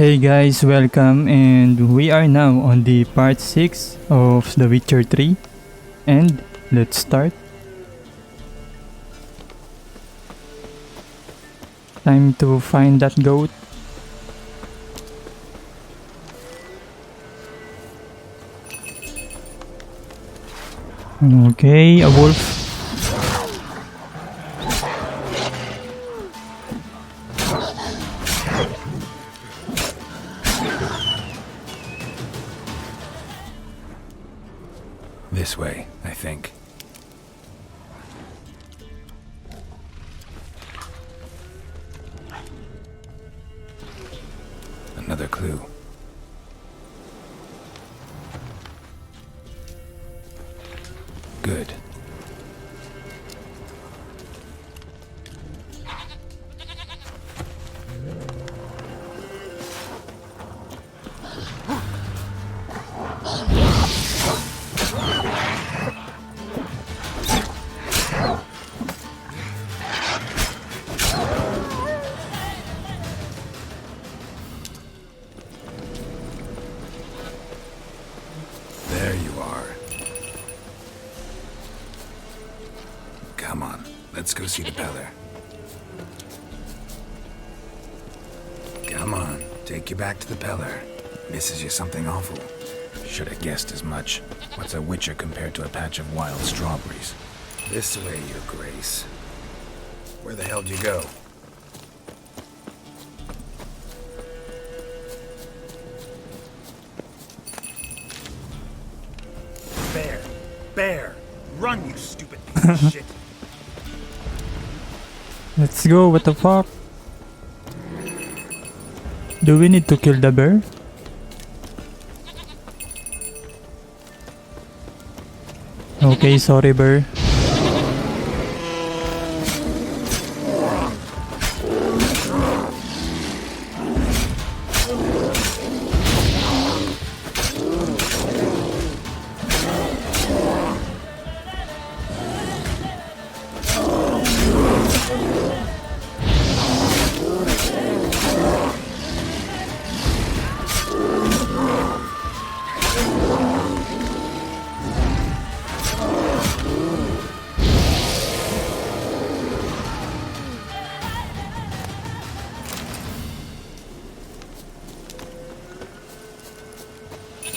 Hey guys, welcome, and we are now on the part 6 of The Witcher 3, and let's start. Time to find that goat. Okay, a wolf. This way, I think. Another clue. Good. There you are. Come on, let's go see the pellar. Come on, take you back to the pellar. Misses you something awful. Should have guessed as much. What's a witcher compared to a patch of wild strawberries? This way, your grace. Where the hell'd you go? Bear! Run, you stupid piece of shit! Let's go, what the fuck? Do we need to kill the bear? Okay, sorry bear.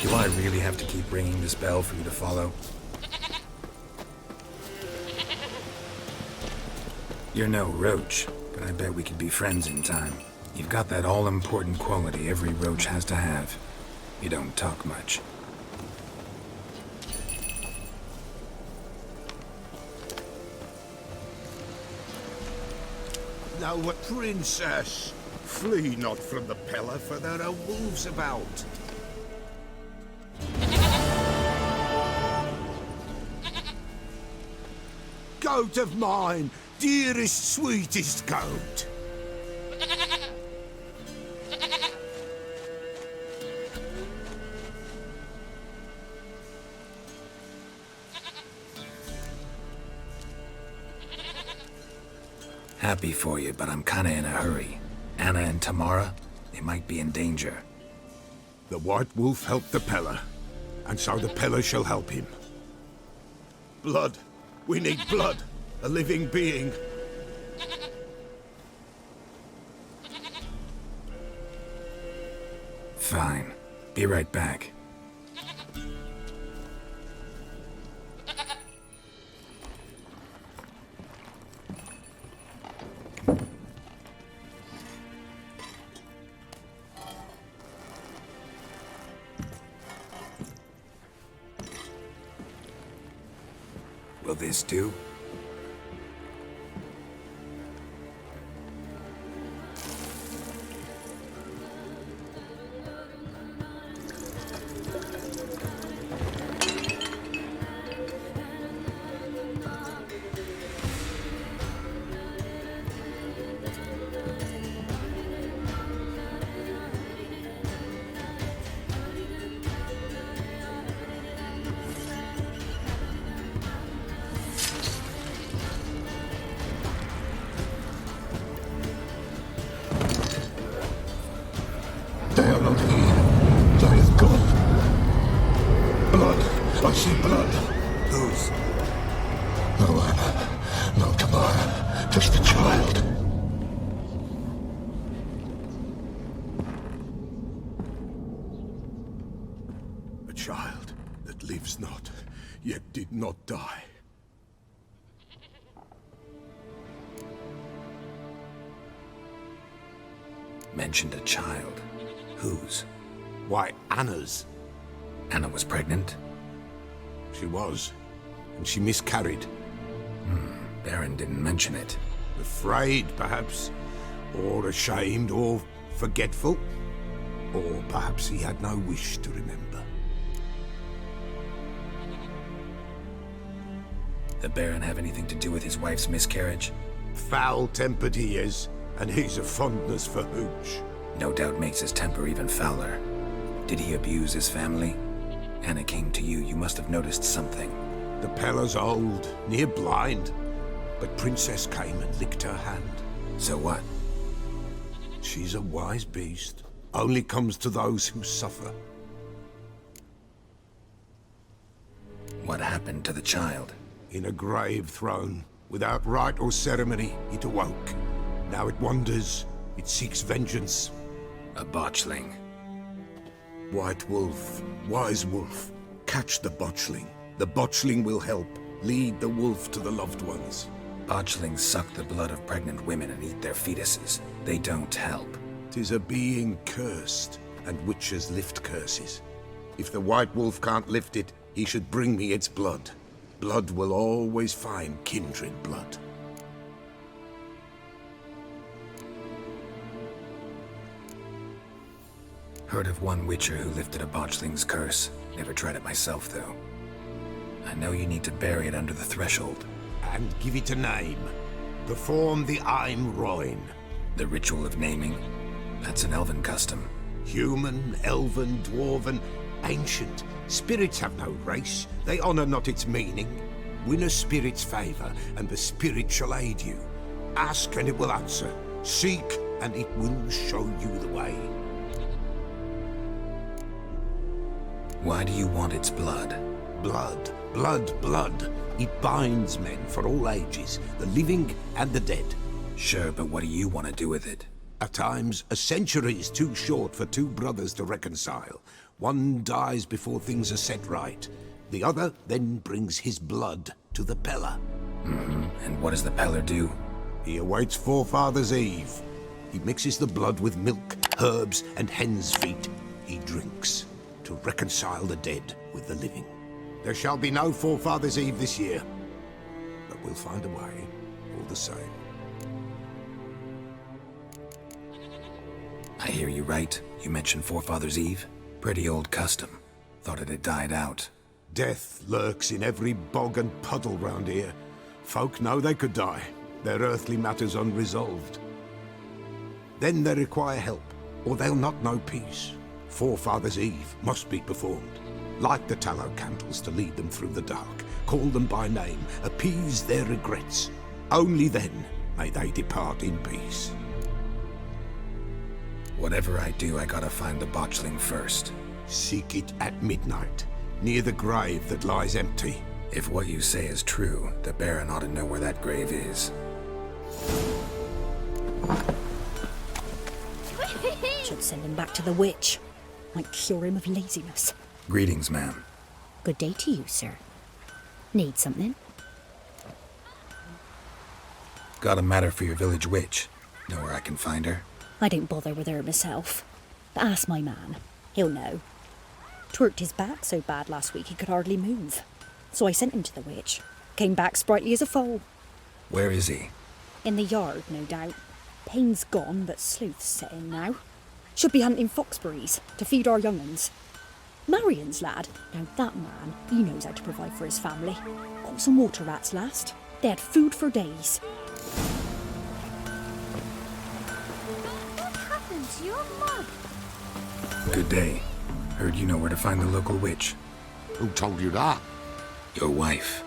Do I really have to keep ringing this bell for you to follow? You're no roach, but I bet we could be friends in time. You've got that all-important quality every roach has to have. You don't talk much. Now, princess, flee not from the pellar, for there are wolves about. Goat of mine, dearest, sweetest goat. Happy for you, but I'm kinda in a hurry. Anna and Tamara, they might be in danger. The White Wolf helped the pellar, and so the pellar shall help him. Blood. We need blood. A living being. Fine. Be right back. Will this do? cannot hear. There is God. Blood. I see blood. Whose? No Anna. No Tamara. Just the child. A child that lives not, yet did not die. Mentioned a child. Whose? Why, Anna's. Anna was pregnant? She was, and she miscarried. Baron didn't mention it. Afraid, perhaps, or ashamed, or forgetful. Or perhaps he had no wish to remember. The Baron have anything to do with his wife's miscarriage? Foul-tempered he is, and he's a fondness for hooch. No doubt makes his temper even fouler. Did he abuse his family? Anna came to you. You must have noticed something. The Pellar's old, near blind, but Princess came and licked her hand. So what? She's a wise beast. Only comes to those who suffer. What happened to the child? In a grave thrown, without rite or ceremony, it awoke. Now it wanders, it seeks vengeance. A botchling. White wolf, wise wolf, catch the botchling. The botchling will help, lead the wolf to the loved ones. Botchlings suck the blood of pregnant women and eat their fetuses. They don't help. 'Tis a being cursed, and witches lift curses. If the white wolf can't lift it, he should bring me its blood. Blood will always find kindred blood. Heard of one witcher who lifted a botchling's curse. Never tried it myself, though. I know you need to bury it under the threshold. And give it a name. Perform the Ein Roin. The ritual of naming? That's an elven custom. Human, elven, dwarven, ancient. Spirits have no race. They honor not its meaning. Win a spirit's favor, and the spirit shall aid you. Ask, and it will answer. Seek, and it will show you the way. Why do you want its blood? Blood, blood, blood. It binds men for all ages, the living and the dead. Sure, but what do you want to do with it? At times, a century is too short for two brothers to reconcile. One dies before things are set right. The other then brings his blood to the pellar. And what does the pellar do? He awaits Forefather's Eve. He mixes the blood with milk, herbs, and hen's feet. He drinks to reconcile the dead with the living. There shall be no Forefather's Eve this year, but we'll find a way, all the same. I hear you right. You mentioned Forefather's Eve? Pretty old custom. Thought it had died out. Death lurks in every bog and puddle round here. Folk know they could die, their earthly matters unresolved. Then they require help, or they'll not know peace. Forefather's Eve must be performed. Light the tallow candles to lead them through the dark. Call them by name, appease their regrets. Only then may they depart in peace. Whatever I do, I gotta find the botchling first. Seek it at midnight, near the grave that lies empty. If what you say is true, the Baron ought to know where that grave is. Should send him back to the witch. Might cure him of laziness. Greetings, ma'am. Good day to you, sir. Need something? Got a matter for your village witch. Know where I can find her? I don't bother with her myself. But ask my man. He'll know. Twerked his back so bad last week he could hardly move. So I sent him to the witch. Came back sprightly as a foal. Where is he? In the yard, no doubt. Pain's gone, but sleuth's set in now. Should be hunting foxberries to feed our young'uns. Marion's lad. Now that man, he knows how to provide for his family. Caught some water rats last. They had food for days. What happened to your mug? Good day. Heard you know where to find the local witch. Who told you that? Your wife.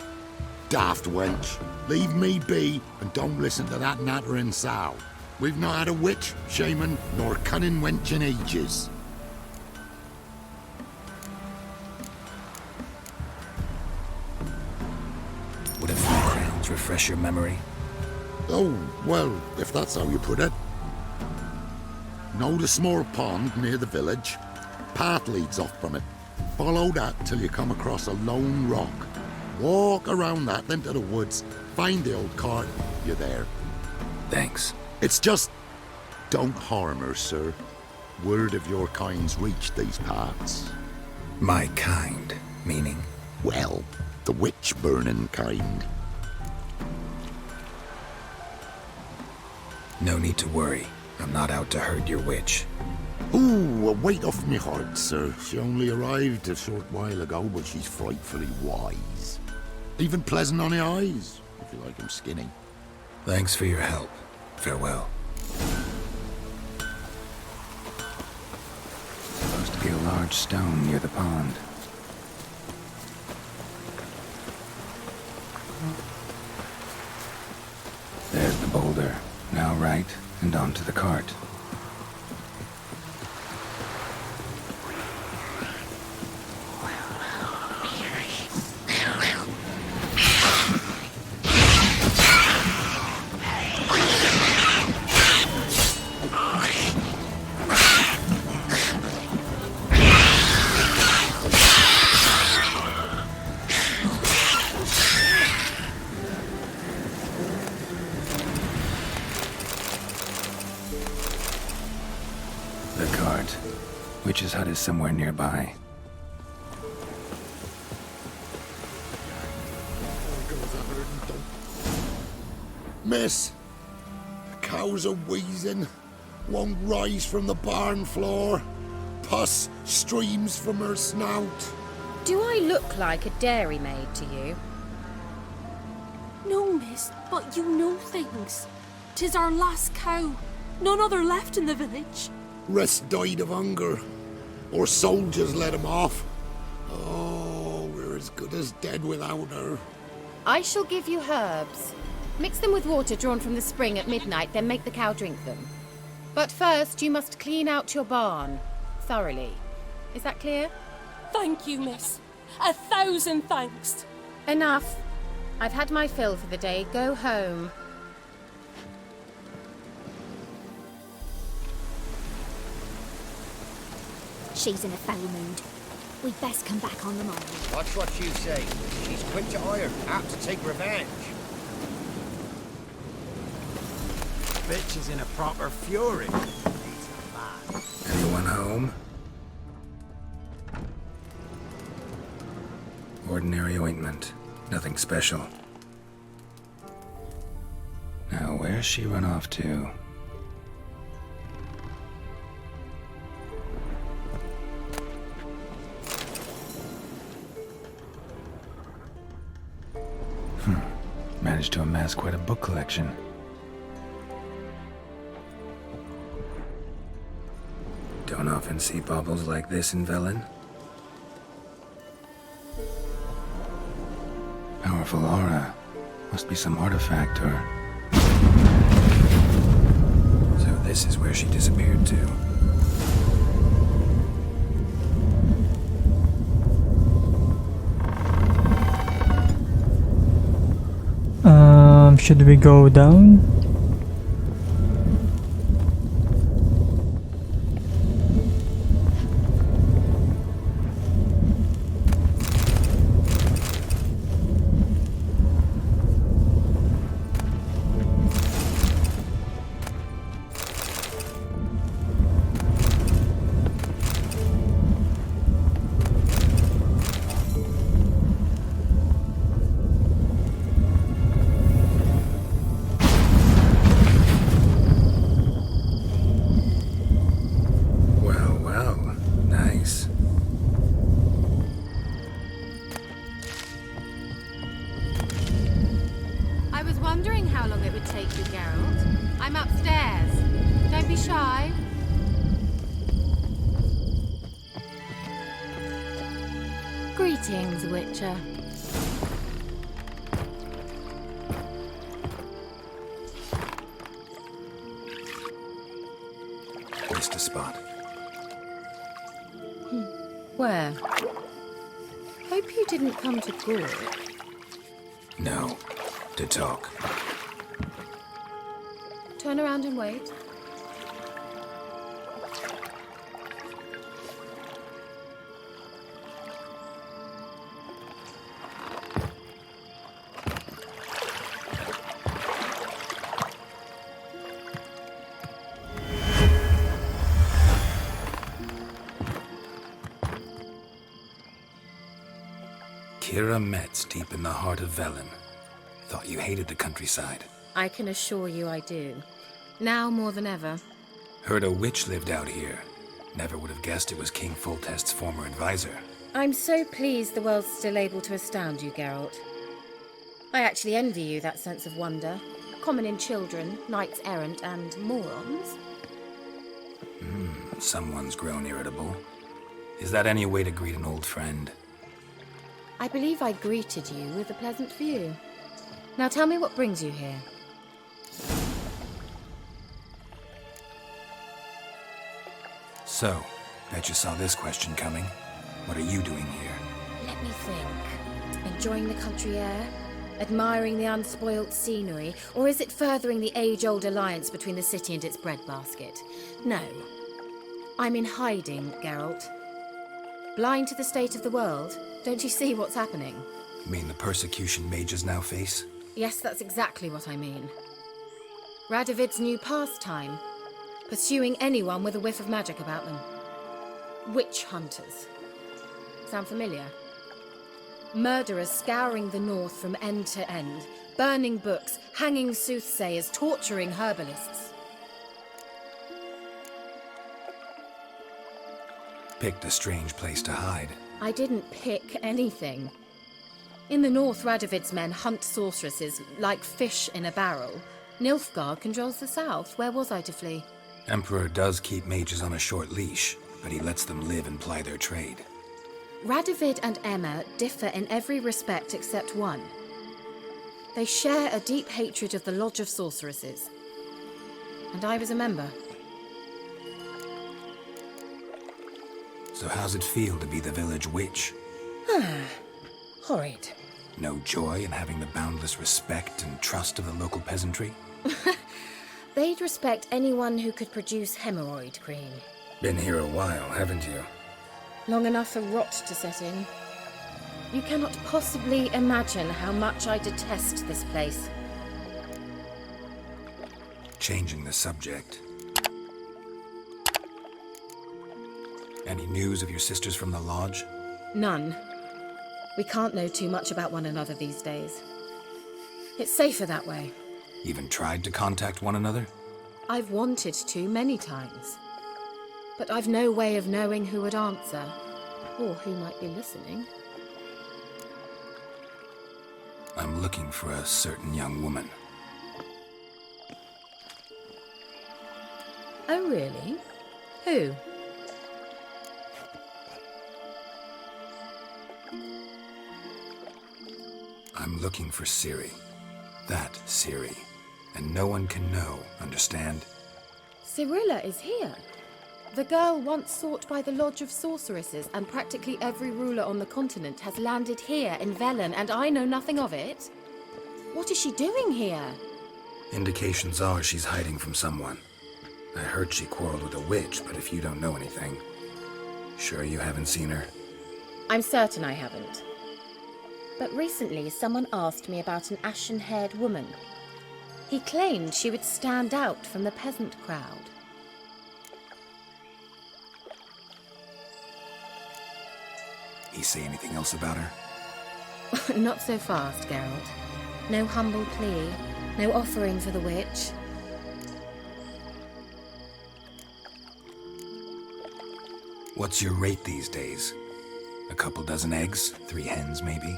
Daft wench. Leave me be and don't listen to that nattering sow. We've not had a witch, shaman, nor cunning wench in ages. refresh your memory? Oh, well, if that's how you put it. Know the small pond near the village? Path leads off from it. Follow that till you come across a lone rock. Walk around that, then to the woods. Find the old cart. You're there. Thanks. It's just... don't harm her, sir. Word of your kind's reached these parts. My kind, meaning? Well, the witch-burning kind. No need to worry. I'm not out to hurt your witch. Ooh, a weight off me heart, sir. She only arrived a short while ago, but she's frightfully wise. Even pleasant on the eyes, if you like 'em skinny. Thanks for your help. Farewell. Supposed to be a large stone near the pond. There's the boulder. Now right, and onto the cart. Witch's hut is somewhere nearby. Miss, the cows are wheezing, won't rise from the barn floor. Pus streams from her snout. Do I look like a dairymaid to you? No, miss, but you know things. 'Tis our last cow. None other left in the village. Rest died of hunger, or soldiers let him off. Oh, we're as good as dead without her. I shall give you herbs. Mix them with water drawn from the spring at midnight, then make the cow drink them. But first, you must clean out your barn. Thoroughly. Is that clear? Thank you, miss. 1,000 thanks. Enough. I've had my fill for the day. Go home. She's in a foul mood. We'd best come back on the morrow. Watch what you say. She's quick to ire, apt to take revenge. Bitch is in a proper fury. He's mad. Anyone home? Ordinary ointment. Nothing special. Now, where's she run off to? Managed to amass quite a book collection. Don't often see baubles like this in Velen. Powerful aura. Must be some artifact or... So this is where she disappeared to. Should we go down? Greetings, Witcher. Missed a spot. Where? Hope you didn't come to Gore. No. to talk. Turn around and wait. Keira Metz, deep in the heart of Velen. Thought you hated the countryside. I can assure you I do. Now more than ever. Heard a witch lived out here. Never would have guessed it was King Foltest's former advisor. I'm so pleased the world's still able to astound you, Geralt. I actually envy you that sense of wonder. Common in children, knights errant, and morons. Someone's grown irritable. Is that any way to greet an old friend? I believe I greeted you with a pleasant view. Now tell me what brings you here. So, bet you saw this question coming. What are you doing here? Let me think. Enjoying the country air? Admiring the unspoilt scenery? Or is it furthering the age-old alliance between the city and its breadbasket? No. I'm in hiding, Geralt. Blind to the state of the world? Don't you see what's happening? You mean the persecution mages now face? Yes, that's exactly what I mean. Radovid's new pastime. Pursuing anyone with a whiff of magic about them. Witch hunters. Sound familiar? Murderers scouring the north from end to end, burning books, hanging soothsayers, torturing herbalists. Picked a strange place to hide. I didn't pick anything. In the north, Radovid's men hunt sorceresses like fish in a barrel. Nilfgaard controls the south. Where was I to flee? Emperor does keep mages on a short leash, but he lets them live and ply their trade. Radovid and Emma differ in every respect except one. They share a deep hatred of the Lodge of Sorceresses. And I was a member. So how's it feel to be the village witch? Horrid. No joy in having the boundless respect and trust of the local peasantry? They'd respect anyone who could produce hemorrhoid cream. Been here a while, haven't you? Long enough for rot to set in. You cannot possibly imagine how much I detest this place. Changing the subject. Any news of your sisters from the lodge? None. We can't know too much about one another these days. It's safer that way. Even tried to contact one another? I've wanted to many times. But I've no way of knowing who would answer, or who might be listening. I'm looking for a certain young woman. Oh, really? Who? I'm looking for Ciri. That Ciri. And no one can know, understand? Cirilla is here. The girl once sought by the Lodge of Sorceresses, and practically every ruler on the continent has landed here in Velen, and I know nothing of it. What is she doing here? Indications are she's hiding from someone. I heard she quarreled with a witch, but if you don't know anything, sure you haven't seen her? I'm certain I haven't. But recently someone asked me about an ashen-haired woman. He claimed she would stand out from the peasant crowd. He say anything else about her? Not so fast, Geralt. No humble plea, no offering for the witch. What's your rate these days? A couple dozen eggs? 3 hens, maybe?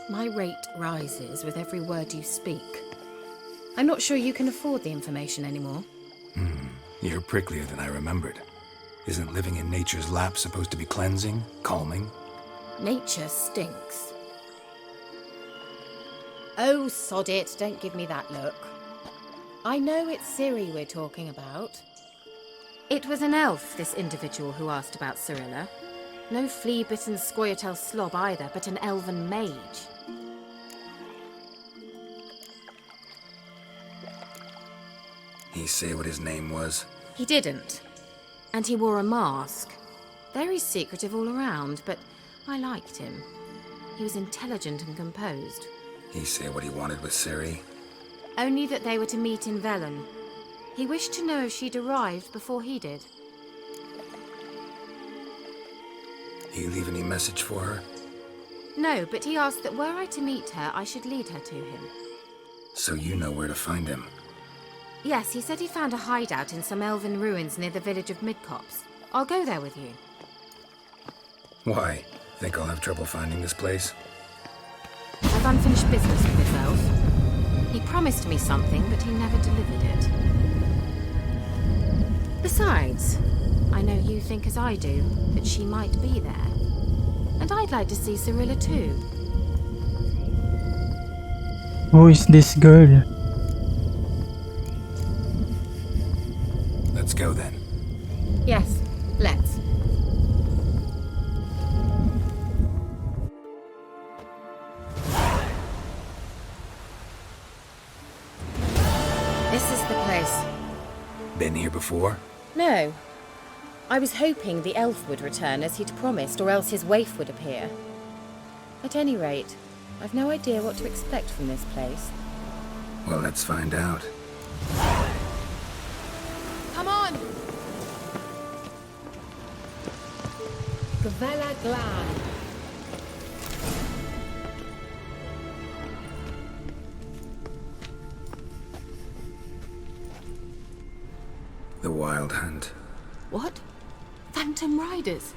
My rate rises with every word you speak. I'm not sure you can afford the information anymore. You're pricklier than I remembered. Isn't living in nature's lap supposed to be cleansing, calming? Nature stinks. Oh, sod it, don't give me that look. I know it's Ciri we're talking about. It was an elf, this individual who asked about Cirilla. No flea-bitten Scoia'tael slob either, but an elven mage. He say what his name was? He didn't. And he wore a mask. Very secretive all around, but I liked him. He was intelligent and composed. He say what he wanted with Ciri? Only that they were to meet in Velen. He wished to know if she'd arrived before he did. He leave any message for her? No, but he asked that were I to meet her, I should lead her to him. So you know where to find him? Yes, he said he found a hideout in some elven ruins near the village of Midcopse. I'll go there with you. Why? Think I'll have trouble finding this place? I've unfinished business with this elf. He promised me something, but he never delivered it. Besides, I know you think as I do, that she might be there. And I'd like to see Cirilla too. Who is this girl? Let's go then. Yes, let's. This is the place. Been here before? No. I was hoping the elf would return as he'd promised, or else his waif would appear. At any rate, I've no idea what to expect from this place. Well, let's find out. Come on! Gavella Glan. The Wild Hunt. What? Phantom Riders?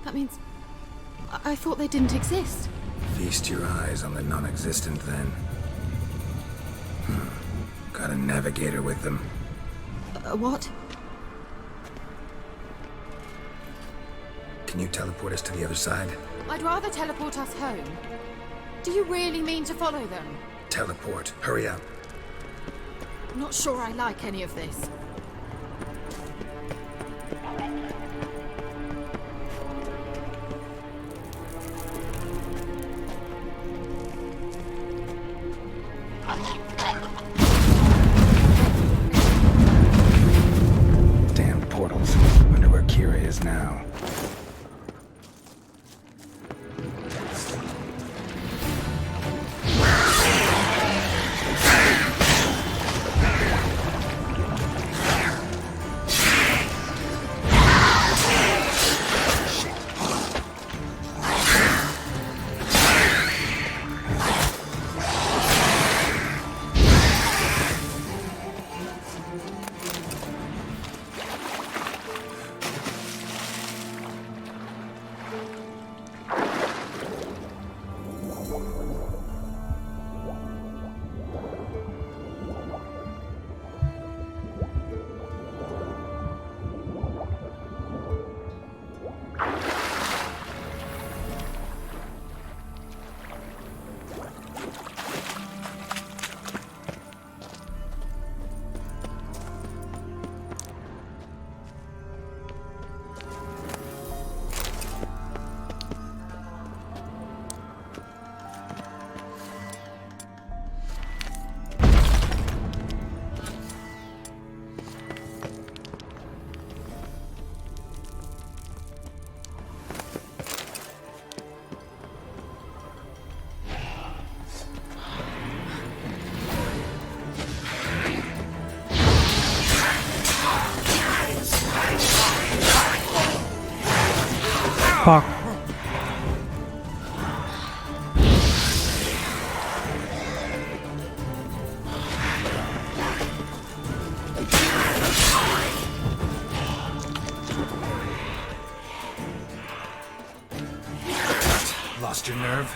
That means... I thought they didn't exist. Feast your eyes on the non-existent then. Got a navigator with them. What? Can you teleport us to the other side? I'd rather teleport us home. Do you really mean to follow them? Teleport. Hurry up. Not sure I like any of this. Damn portals. Wonder where Keira is now. Fuck. Lost your nerve?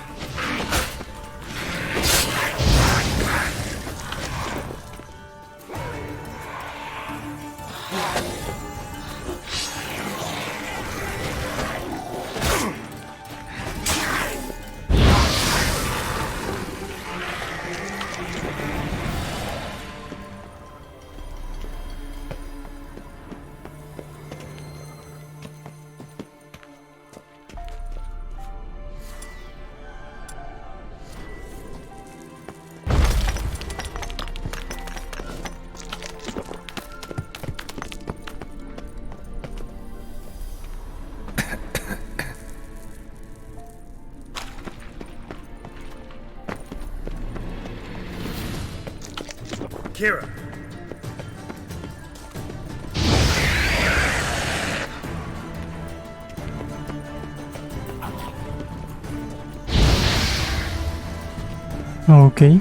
Keira! Okay.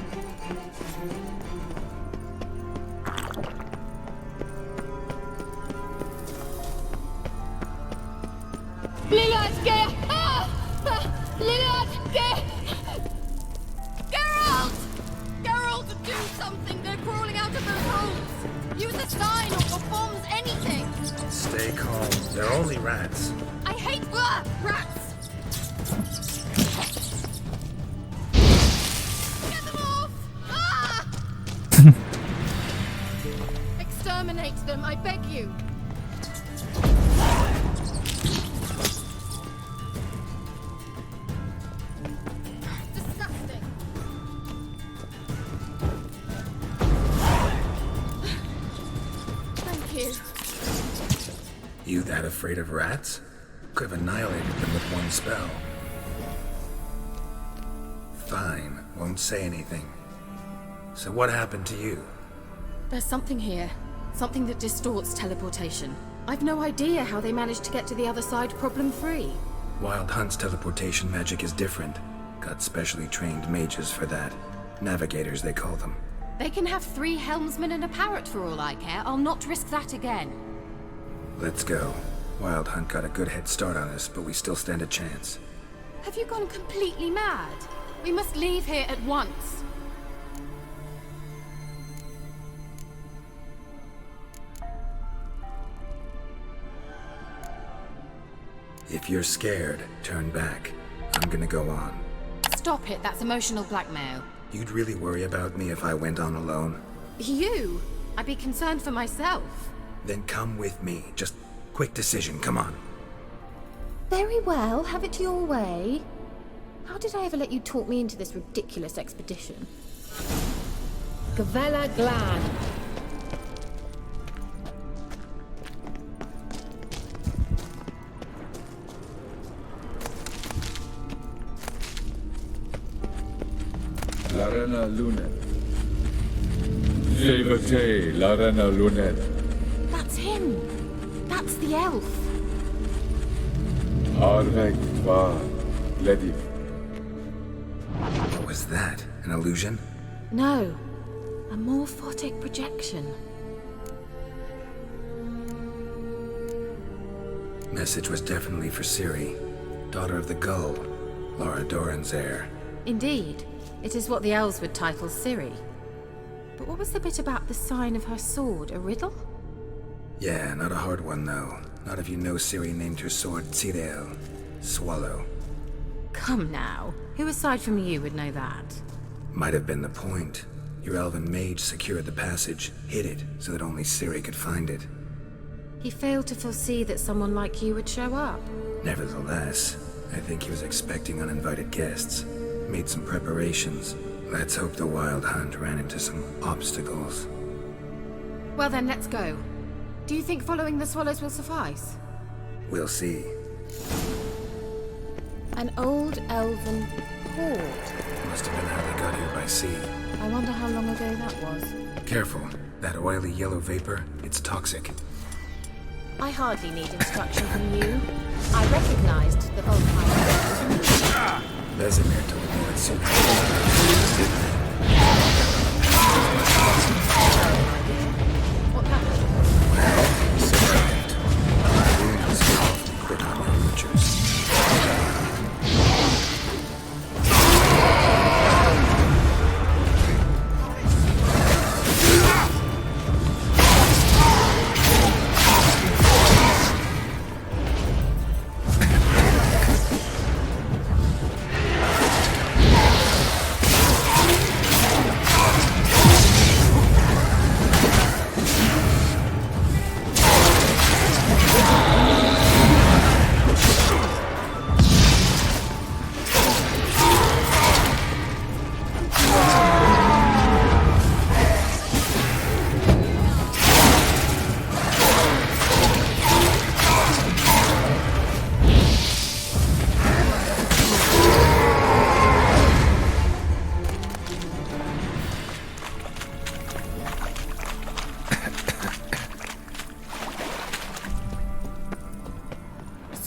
Geralt, do something! They're crawling out of those holes! Use a sign or bombs, anything! Stay calm. They're only rats. I hate rats! Get them off! Ah! Exterminate them, I beg you! Disgusting! Thank you. You that afraid of rats? Could have annihilated them with one spell. Fine, won't say anything. So what happened to you? There's something here. Something that distorts teleportation. I've no idea how they managed to get to the other side problem-free. Wild Hunt's teleportation magic is different. Got specially trained mages for that. Navigators, they call them. They can have 3 helmsmen and a parrot for all I care. I'll not risk that again. Let's go. Wild Hunt got a good head start on us, but we still stand a chance. Have you gone completely mad? We must leave here at once. If you're scared, turn back. I'm gonna go on. Stop it, that's emotional blackmail. You'd really worry about me if I went on alone? You? I'd be concerned for myself. Then come with me. Just quick decision, come on. Very well, have it your way. How did I ever let you talk me into this ridiculous expedition? Gavella Glan. Larena Lunet. Jevate Larena Lunet. That's him. That's the elf. Arvek va Ledi. What was that? An illusion? No. A morphotic projection. Message was definitely for Ciri, daughter of the Gull, Lara Doran's heir. Indeed. It is what the elves would title Ciri. But what was the bit about the sign of her sword? A riddle? Yeah, not a hard one though. Not if you know Ciri named her sword Ciri, Swallow. Come now. Who aside from you would know that? Might have been the point. Your elven mage secured the passage, hid it, so that only Ciri could find it. He failed to foresee that someone like you would show up. Nevertheless, I think he was expecting uninvited guests. Made some preparations. Let's hope the Wild Hunt ran into some obstacles. Well then, let's go. Do you think following the swallows will suffice? We'll see. An old elven port. Must have been how they got here by sea. I wonder how long ago that was. Careful. That oily yellow vapor, it's toxic. I hardly need instruction from you. I recognized the vampire. Vesemir told me that soon. What happened? Well, he survived. Wounds awfully quick on your butchers.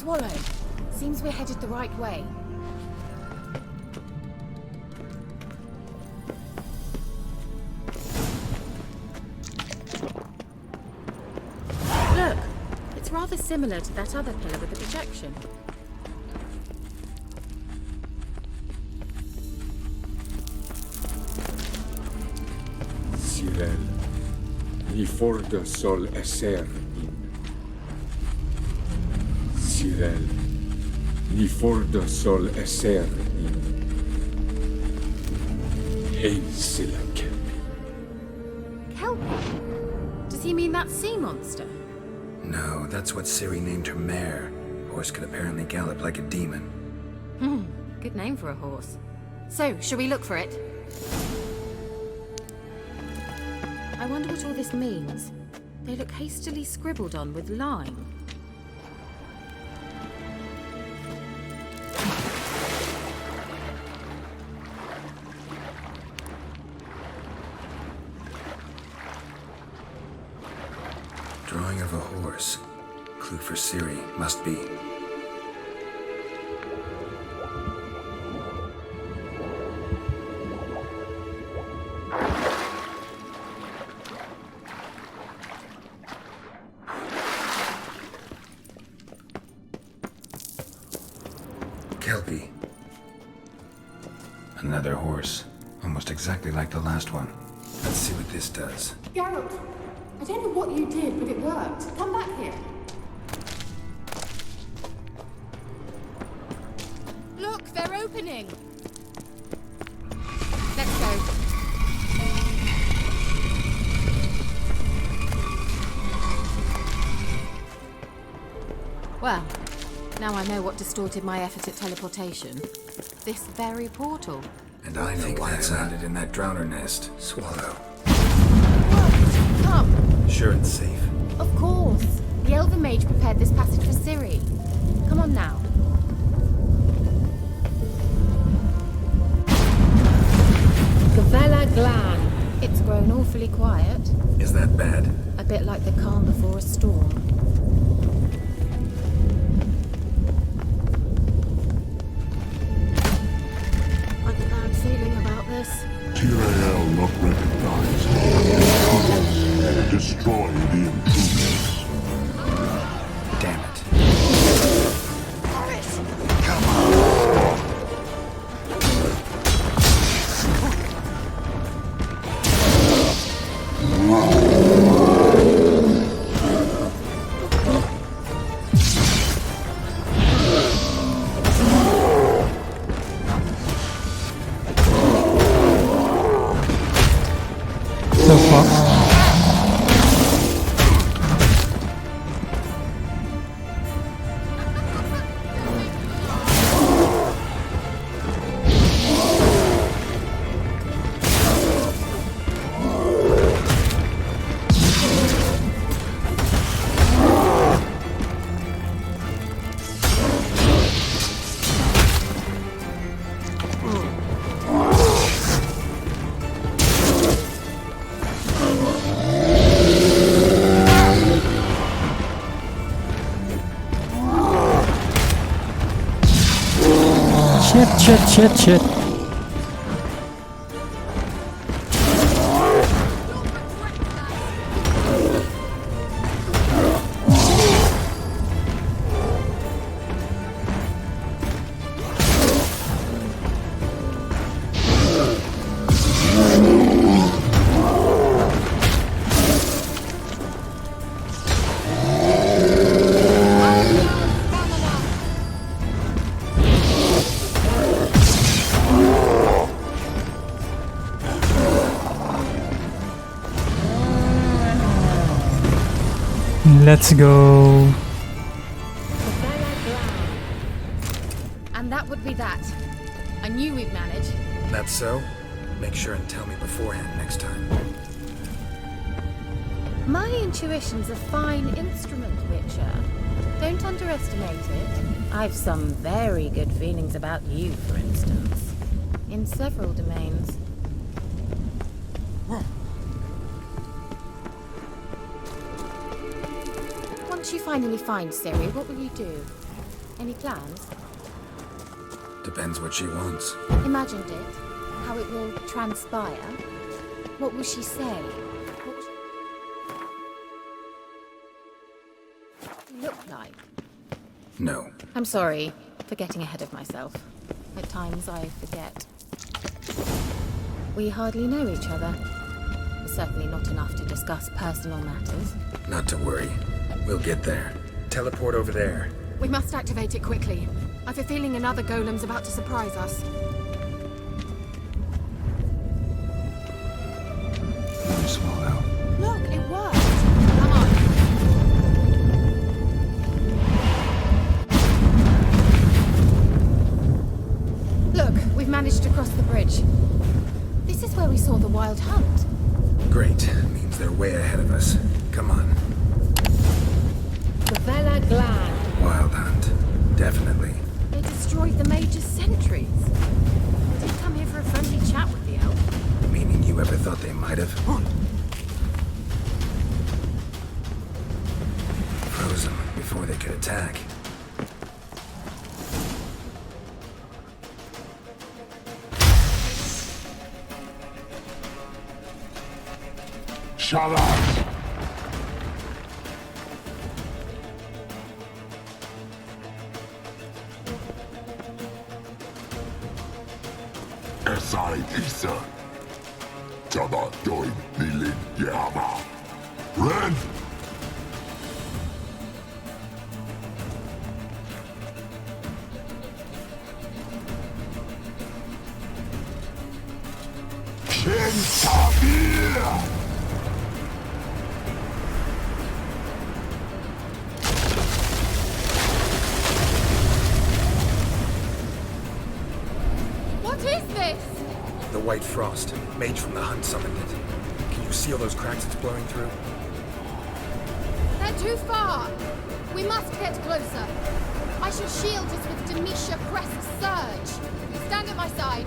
Swallow. Seems we're headed the right way. Look! It's rather similar to that other pillar with the projection. Sirel, ni forda sol esser in. Sirel, ni forda sol esser in. Heinsila kelpi. Kelpie? Does he mean that sea monster? No, that's what Ciri named her mare. Horse could apparently gallop like a demon. Good name for a horse. So, shall we look for it? I wonder what all this means. They look hastily scribbled on with lime. Drawing of a horse. Clue for Ciri, must be. Kelpie. Another horse. Almost exactly like the last one. Let's see what this does. Geralt, I don't know what you did, but it worked. Come back here. Look, they're opening! Let's go. Well, now I know what distorted my effort at teleportation. This very portal. And I know why it's landed in that drowner nest. Swallow. Come! Sure it's safe. Of course. The Elven Mage prepared this passage for Ciri. Come on now. Gavella Glan. It's grown awfully quiet. Is that bad? A bit like the calm before a storm. I've a bad feeling about this. Tyrael not recognized. Destroy the intruders. Damn it. The fuck? Shit. Let's go. And that would be that. I knew we'd manage. That's so? Make sure and tell me beforehand next time. My intuition's a fine instrument, Witcher. Don't underestimate it. I've some very good feelings about you, for instance. In several domains. Once you finally find Ciri, what will you do? Any plans? Depends what she wants. Imagined it. How it will transpire. What will she say? What will she look like? No. I'm sorry for getting ahead of myself. At times I forget. We hardly know each other. Certainly not enough to discuss personal matters. Not to worry. We'll get there. Teleport over there. We must activate it quickly. I've a feeling another golem's about to surprise us. Another swallow. Look, it worked! Come on. Look, we've managed to cross the bridge. This is where we saw the wild hunt. Great. Means they're way ahead of us. Come on. The Vela Glad. Wild hunt. Definitely. They destroyed the Major's sentries. I didn't come here for a friendly chat with the elf. Meaning you ever thought they might have? Froze them before they could attack. Shut up! Esai Isa. Jabba doin nilin yama. Red! Kentabir! What is this? The white frost. Mage from the hunt summoned it. Can you see all those cracks it's blowing through? They're too far. We must get closer. I shall shield us with Demisha Crest Surge. Stand at my side.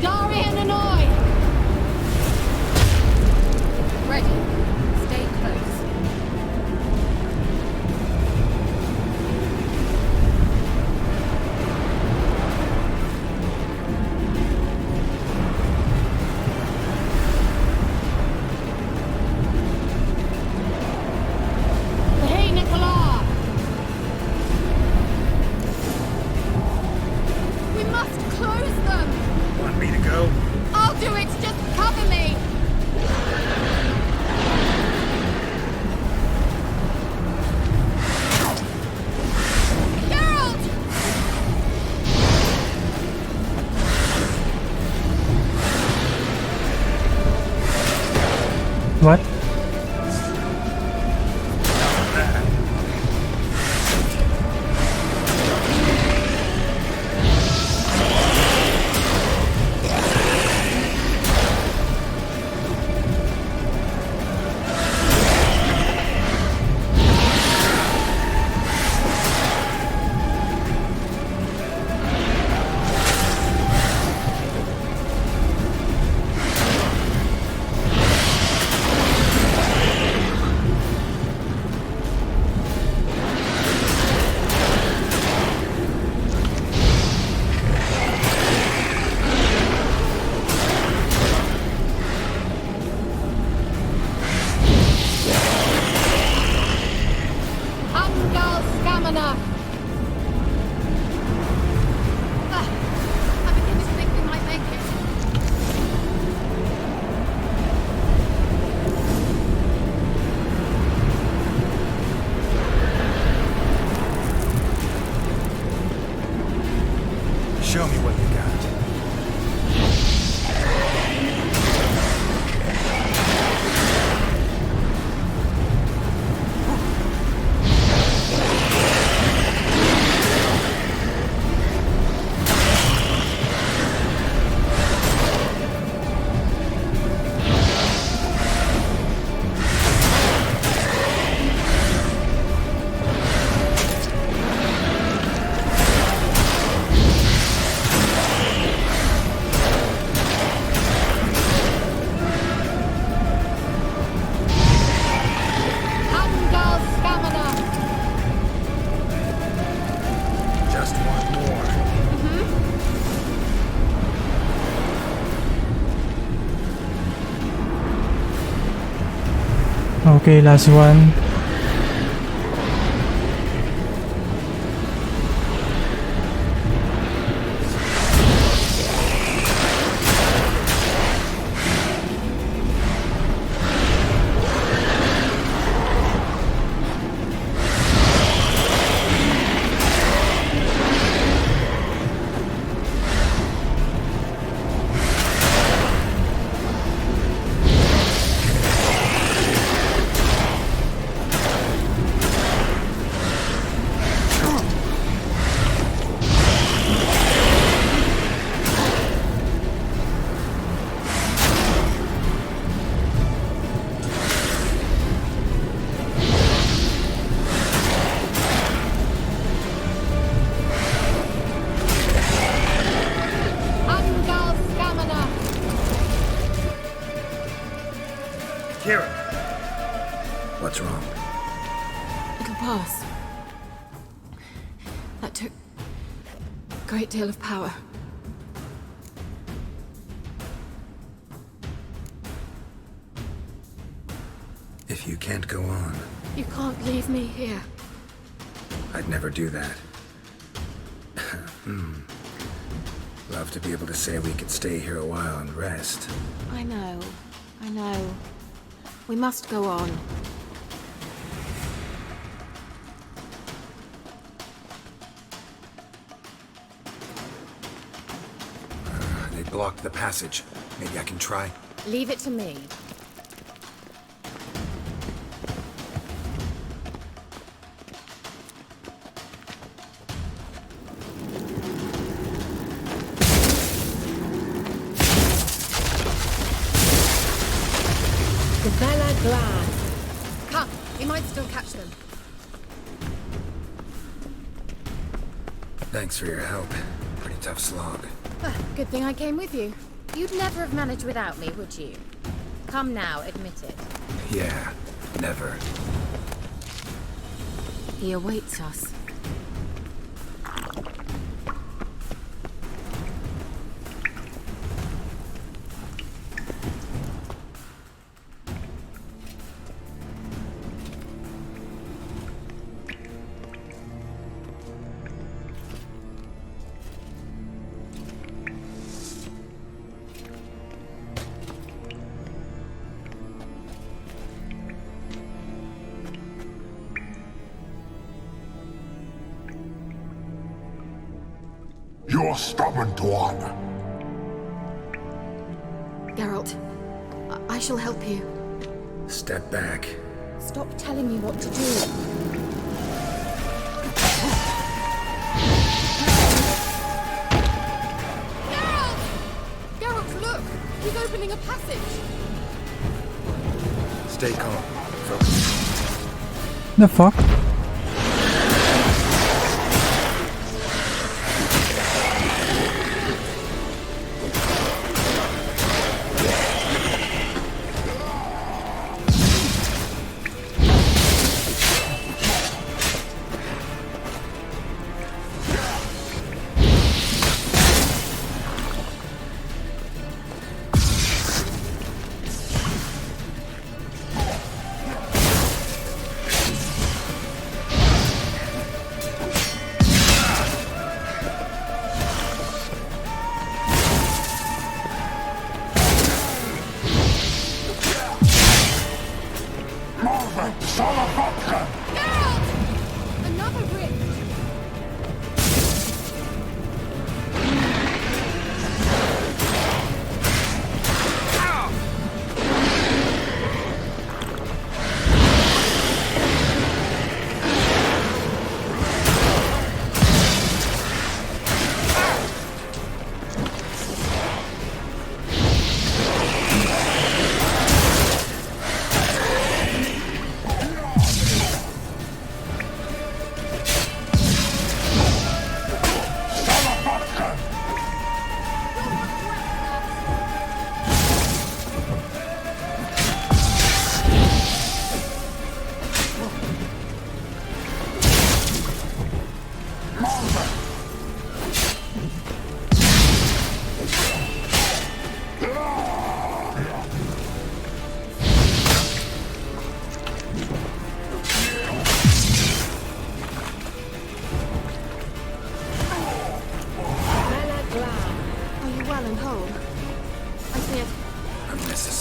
Darian and I! Ready. Stay close. Hey, Nicola! We must close them! Want me to go? I'll do it! Just cover me! Geralt! What? Angal Stamina! I begin to think we might make it. Show me what you got. Okay, last one. Keira! What's wrong? It'll pass. That took a great deal of power. If you can't go on, You can't leave me here. I'd never do that. Love to be able to say we could stay here a while and rest. I know. We must go on. They blocked the passage. Maybe I can try. Leave it to me. Come, we might still catch them. Thanks for your help. Pretty tough slog. Good thing I came with you. You'd never have managed without me, would you? Come now, admit it. Yeah, never. He awaits us. You're stubborn one. Geralt, I shall help you. Step back. Stop telling me what to do. Geralt! Geralt, look! He's opening a passage! Stay calm. Focus. The fuck?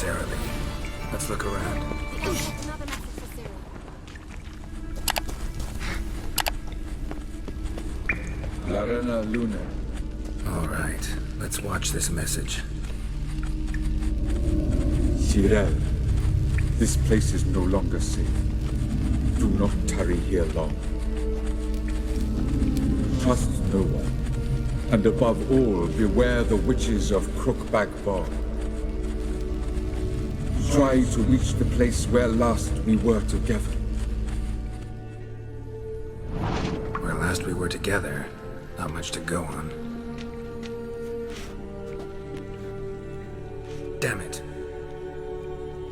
necessarily. Let's look around. The elf left another message for Ciri. Larena Luna. All right, let's watch this message. Ciri, this place is no longer safe. Do not tarry here long. Trust no one. And above all, beware the witches of Crookback Bog. Try to reach the place where last we were together. Where last we were together, not much to go on. Damn it.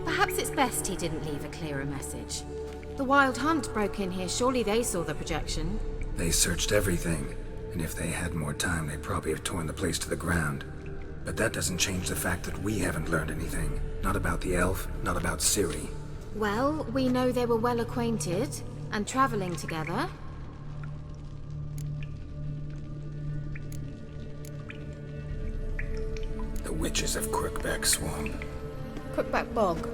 Perhaps it's best he didn't leave a clearer message. The Wild Hunt broke in here. Surely they saw the projection. They searched everything, and if they had more time, they'd probably have torn the place to the ground. But that doesn't change the fact that we haven't learned anything. Not about the elf, not about Ciri. Well, we know they were well acquainted and traveling together. The witches of Crookback Swamp. Crookback Bog.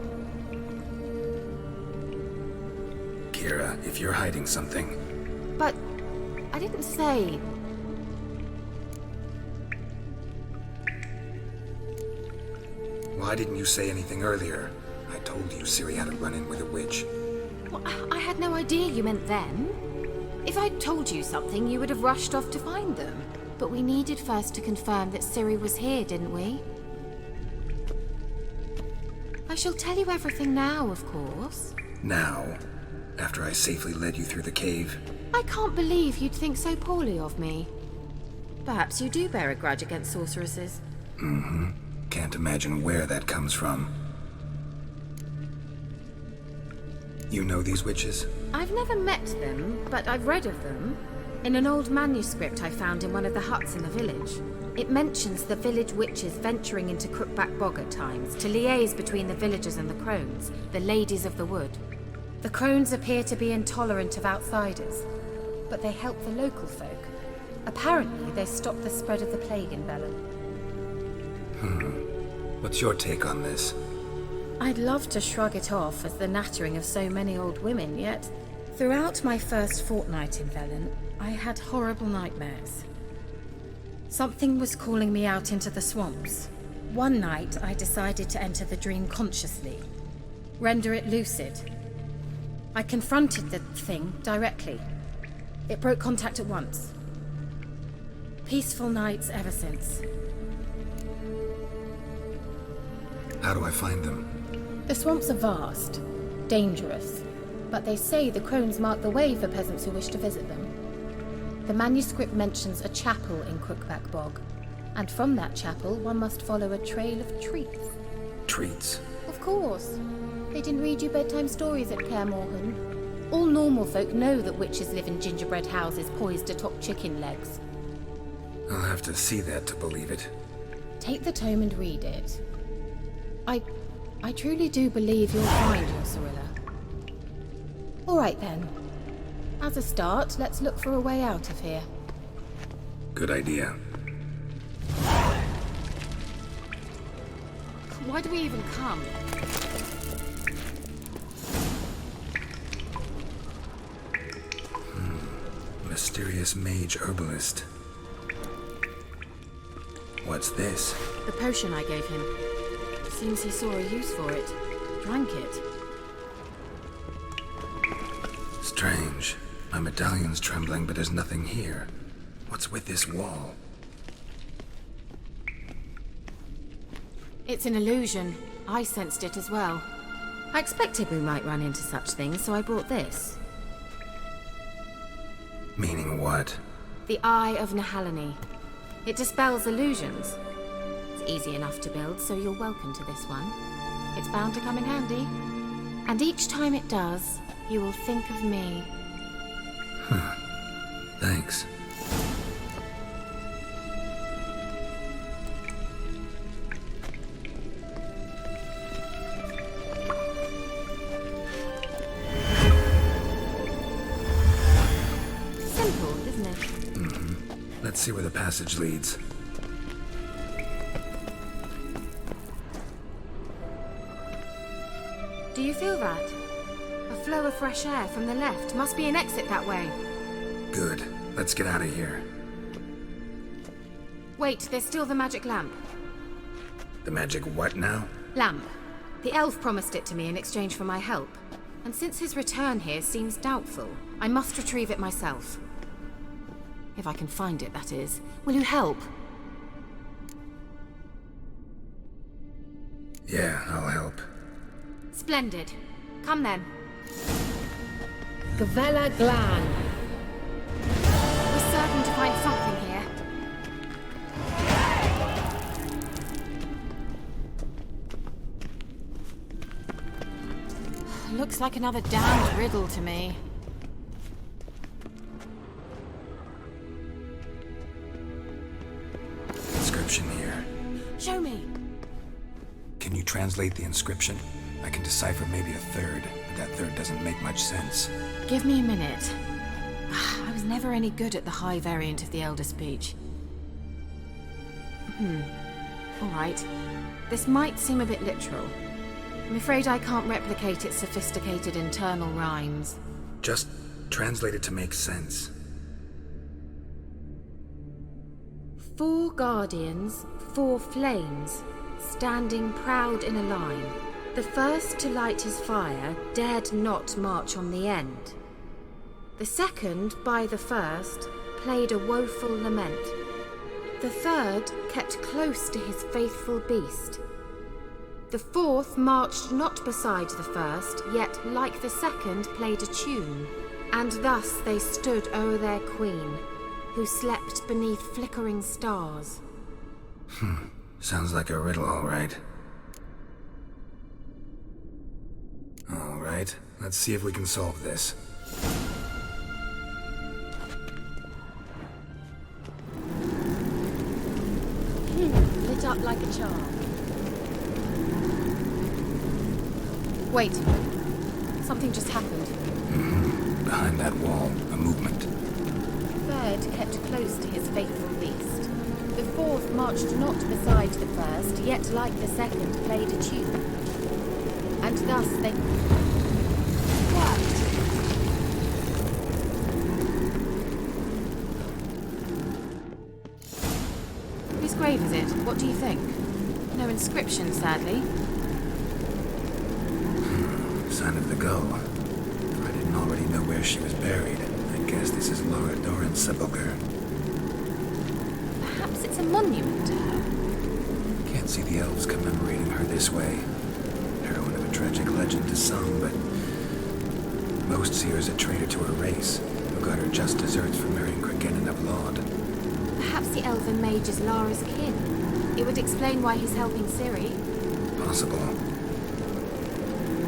Keira, if you're hiding something... But I didn't say. Why didn't you say anything earlier? I told you Ciri had a run-in with a witch. Well, I had no idea you meant then. If I'd told you something, you would have rushed off to find them. But we needed first to confirm that Ciri was here, didn't we? I shall tell you everything now, of course. Now? After I safely led you through the cave? I can't believe you'd think so poorly of me. Perhaps you do bear a grudge against sorceresses. Mm-hmm. Can't imagine where that comes from. You know these witches? I've never met them, but I've read of them. In an old manuscript I found in one of the huts in the village. It mentions the village witches venturing into Crookback Bog at times to liaise between the villagers and the crones, the ladies of the wood. The crones appear to be intolerant of outsiders, but they help the local folk. Apparently, they stop the spread of the plague in Velen. What's your take on this? I'd love to shrug it off as the nattering of so many old women, yet throughout my first fortnight in Velen, I had horrible nightmares. Something was calling me out into the swamps. One night, I decided to enter the dream consciously, render it lucid. I confronted the thing directly. It broke contact at once. Peaceful nights ever since. How do I find them? The swamps are vast, dangerous, but they say the crones mark the way for peasants who wish to visit them. The manuscript mentions a chapel in Crookback Bog, and from that chapel one must follow a trail of treats. Treats? Of course. They didn't read you bedtime stories at Kaer Morhen. All normal folk know that witches live in gingerbread houses poised atop chicken legs. I'll have to see that to believe it. Take the tome and read it. I truly do believe you'll find your Cirilla. All right then. As a start, let's look for a way out of here. Good idea. Why do we even come? Mysterious mage herbalist. What's this? The potion I gave him. Seems he saw a use for it. Drank it. Strange. My medallion's trembling, but there's nothing here. What's with this wall? It's an illusion. I sensed it as well. I expected we might run into such things, so I brought this. Meaning what? The Eye of Nehaleni. It dispels illusions. It's easy enough to build, so you're welcome to this one. It's bound to come in handy. And each time it does, you will think of me. Thanks. Simple, isn't it? Let's see where the passage leads. Do you feel that? A flow of fresh air from the left. Must be an exit that way. Good. Let's get out of here. Wait, there's still the magic lamp. The magic what now? Lamp. The elf promised it to me in exchange for my help. And since his return here seems doubtful, I must retrieve it myself. If I can find it, that is. Will you help? Yeah, I'll help. Splendid. Come then. Gavella Glan. We're certain to find something here. Looks like another damned riddle to me. Inscription here. Show me. Can you translate the inscription? I can decipher maybe a third, but that third doesn't make much sense. Give me a minute. I was never any good at the high variant of the Elder Speech. All right. This might seem a bit literal. I'm afraid I can't replicate its sophisticated internal rhymes. Just translate it to make sense. 4 guardians, 4 flames, standing proud in a line. The first to light his fire dared not march on the end. The second, by the first, played a woeful lament. The third kept close to his faithful beast. The fourth marched not beside the first, yet like the second played a tune. And thus they stood o'er their queen, who slept beneath flickering stars. Sounds like a riddle, all right. All right, let's see if we can solve this. Lit up like a charm. Wait. Something just happened. Behind that wall, a movement. The third kept close to his faithful beast. The fourth marched not beside the first, yet like the second played a tune. And thus they... What? Whose grave is it? What do you think? No inscription, sadly. Sign of the gull. If I didn't already know where she was buried, I guess this is Laura Doran's sepulchre. Perhaps it's a monument to her. Can't see the elves commemorating her this way. Heroine of a tragic legend to some, but most see her as a traitor to her race, who got her just deserts for marrying Cregennan of Laud. Perhaps the elven mage is Lara's kin. It would explain why he's helping Ciri. Possible.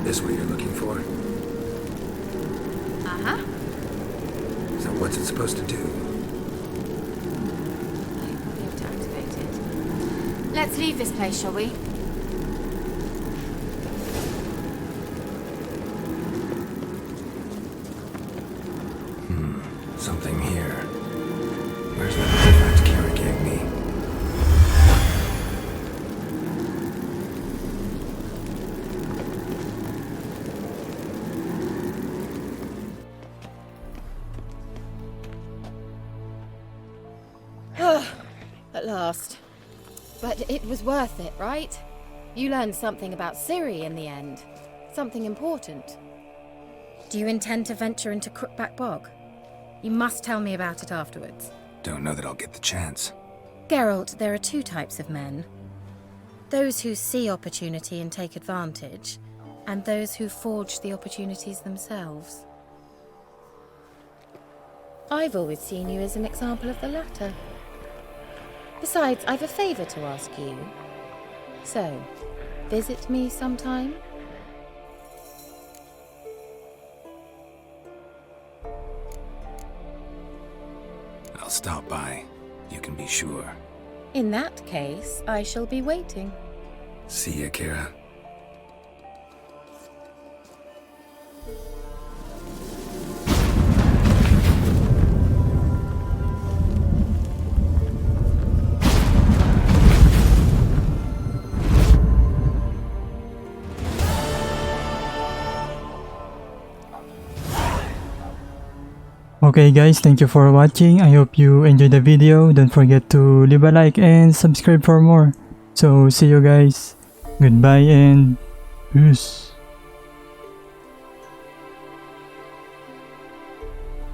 This what you're looking for? Uh-huh. So what's it supposed to do? I won't be able to activate it. Let's leave this place, shall we? Something here. Where's that artifact Keira gave me? At last. But it was worth it, right? You learned something about Ciri in the end. Something important. Do you intend to venture into Crookback Bog? You must tell me about it afterwards. Don't know that I'll get the chance. Geralt, there are 2 types of men. Those who see opportunity and take advantage, and those who forge the opportunities themselves. I've always seen you as an example of the latter. Besides, I've a favour to ask you. So, visit me sometime? I'll stop by. You can be sure. In that case, I shall be waiting. See ya, Keira. Okay guys, thank you for watching. I hope you enjoyed the video. Don't forget to leave a like and subscribe for more. So see you guys. Goodbye and peace.